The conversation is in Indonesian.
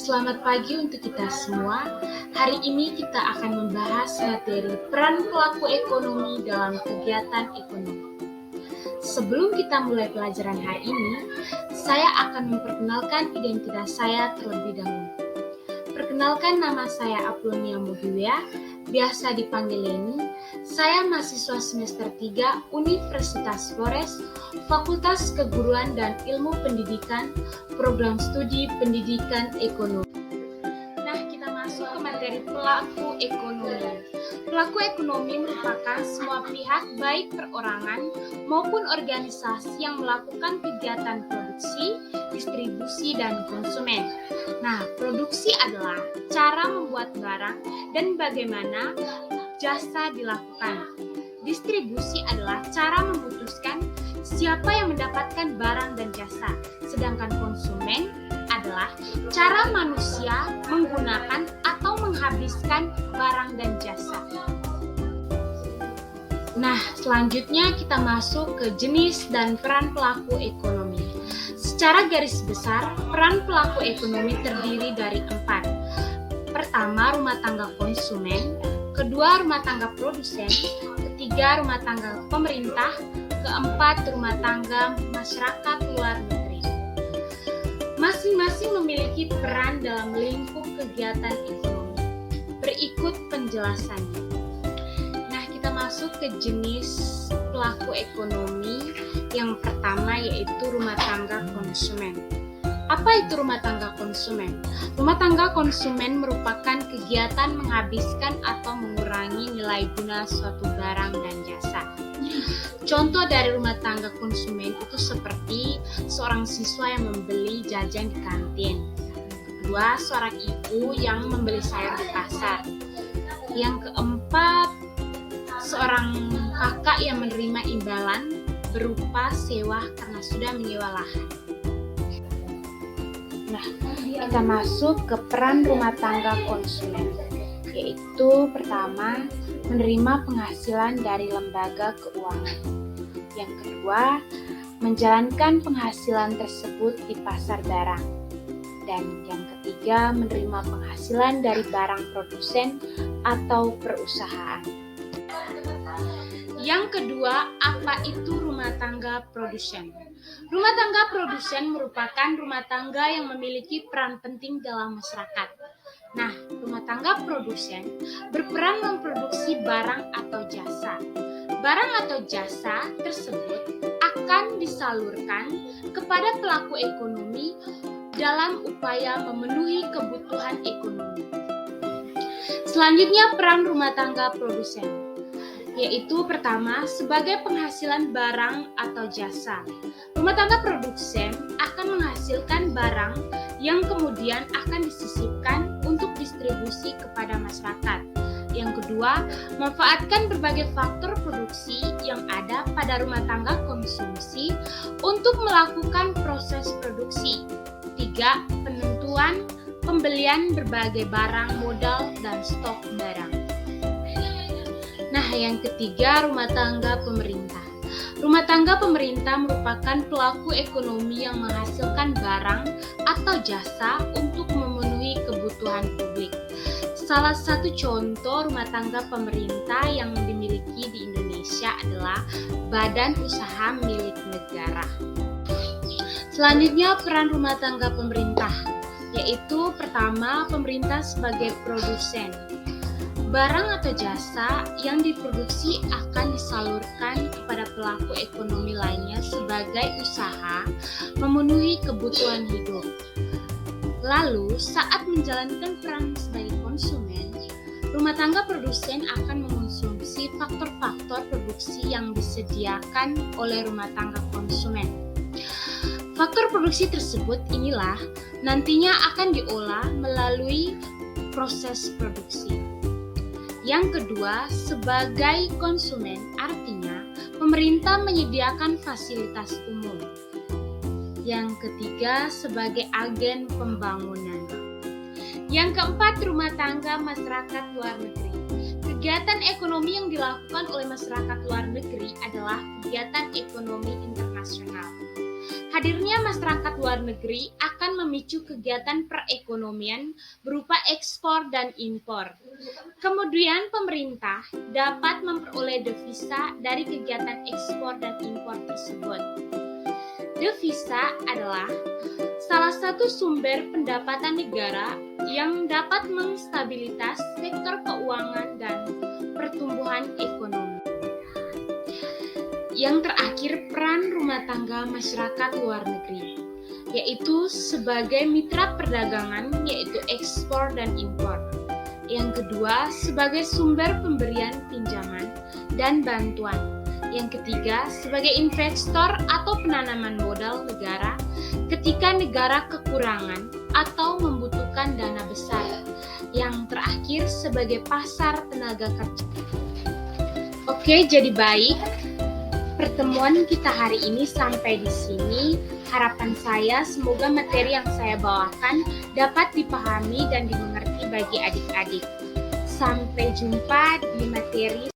Selamat pagi untuk kita semua. Hari ini kita akan membahas materi peran pelaku ekonomi dalam kegiatan ekonomi. Sebelum kita mulai pelajaran hari ini, saya akan memperkenalkan identitas saya terlebih dahulu. Perkenalkan, nama saya Apolonia Mugiwea, biasa dipanggil Leni. Saya mahasiswa semester 3 Universitas Flores, Fakultas Keguruan dan Ilmu Pendidikan, Program Studi Pendidikan Ekonomi. Nah, kita masuk ke materi pelaku ekonomi. Pelaku ekonomi merupakan semua pihak, baik perorangan maupun organisasi yang melakukan kegiatan produksi, distribusi, dan konsumen. Nah, produksi adalah cara membuat barang dan bagaimana jasa dilakukan. Distribusi adalah cara memutuskan siapa yang mendapatkan barang dan jasa, sedangkan konsumen adalah cara manusia menggunakan atau menghabiskan barang dan jasa. Nah, selanjutnya kita masuk ke jenis dan peran pelaku ekonomi. Secara garis besar, peran pelaku ekonomi terdiri dari 4. Pertama, rumah tangga konsumen. Kedua, rumah tangga produsen. Ketiga, rumah tangga pemerintah. Keempat, rumah tangga masyarakat luar negeri. Masing-masing memiliki peran dalam lingkup kegiatan ekonomi. Berikut penjelasannya. Nah, kita masuk ke jenis pelaku ekonomi. Yang pertama yaitu rumah tangga konsumen. Apa itu rumah tangga konsumen? Rumah tangga konsumen merupakan kegiatan menghabiskan atau mengurangi nilai guna suatu barang dan jasa. Contoh dari rumah tangga konsumen itu seperti seorang siswa yang membeli jajan di kantin. Kedua, seorang ibu yang membeli sayur di pasar. Yang keempat, seorang kakak yang menerima imbalan berupa sewa karena sudah menyewa lahan. Nah, kita masuk ke peran rumah tangga konsumen, yaitu pertama, menerima penghasilan dari lembaga keuangan. Yang kedua, menjalankan penghasilan tersebut di pasar barang. Dan yang ketiga, menerima penghasilan dari barang produsen atau perusahaan. Yang kedua, apa itu rumah tangga produsen? Rumah tangga produsen merupakan rumah tangga yang memiliki peran penting dalam masyarakat. Nah, rumah tangga produsen berperan memproduksi barang atau jasa. Barang atau jasa tersebut akan disalurkan kepada pelaku ekonomi dalam upaya memenuhi kebutuhan ekonomi. Selanjutnya, peran rumah tangga produsen, yaitu pertama, sebagai penghasilan barang atau jasa. Rumah tangga produsen akan menghasilkan barang yang kemudian akan disisipkan untuk distribusi kepada masyarakat. Yang kedua, memanfaatkan berbagai faktor produksi yang ada pada rumah tangga konsumsi untuk melakukan proses produksi. Tiga, penentuan pembelian berbagai barang, modal, dan stok barang. Nah, yang ketiga, rumah tangga pemerintah. Rumah tangga pemerintah merupakan pelaku ekonomi yang menghasilkan barang atau jasa untuk memenuhi kebutuhan publik. Salah satu contoh rumah tangga pemerintah yang dimiliki di Indonesia adalah Badan Usaha Milik Negara. Selanjutnya, peran rumah tangga pemerintah, yaitu pertama, pemerintah sebagai produsen. Barang atau jasa yang diproduksi akan disalurkan kepada pelaku ekonomi lainnya sebagai usaha memenuhi kebutuhan hidup. Lalu, saat menjalankan peran sebagai konsumen, rumah tangga produsen akan mengonsumsi faktor-faktor produksi yang disediakan oleh rumah tangga konsumen. Faktor produksi tersebut inilah nantinya akan diolah melalui proses produksi. Yang kedua, sebagai konsumen, artinya pemerintah menyediakan fasilitas umum. Yang ketiga, sebagai agen pembangunan. Yang keempat, rumah tangga masyarakat luar negeri. Kegiatan ekonomi yang dilakukan oleh masyarakat luar negeri adalah kegiatan ekonomi internasional. Hadirnya masyarakat luar negeri akan memicu kegiatan perekonomian berupa ekspor dan impor. Kemudian pemerintah dapat memperoleh devisa dari kegiatan ekspor dan impor tersebut. Devisa adalah salah satu sumber pendapatan negara yang dapat menstabilitas sektor keuangan dan pertumbuhan ekonomi. Yang terakhir, peran rumah tangga masyarakat luar negeri, yaitu sebagai mitra perdagangan, yaitu ekspor dan impor. Yang kedua, sebagai sumber pemberian pinjaman dan bantuan. Yang ketiga, sebagai investor atau penanaman modal negara ketika negara kekurangan atau membutuhkan dana besar. Yang terakhir, sebagai pasar tenaga kerja. Oke, jadi baik. Pertemuan kita hari ini sampai di sini. Harapan saya semoga materi yang saya bawakan dapat dipahami dan dimengerti bagi adik-adik. Sampai jumpa di materi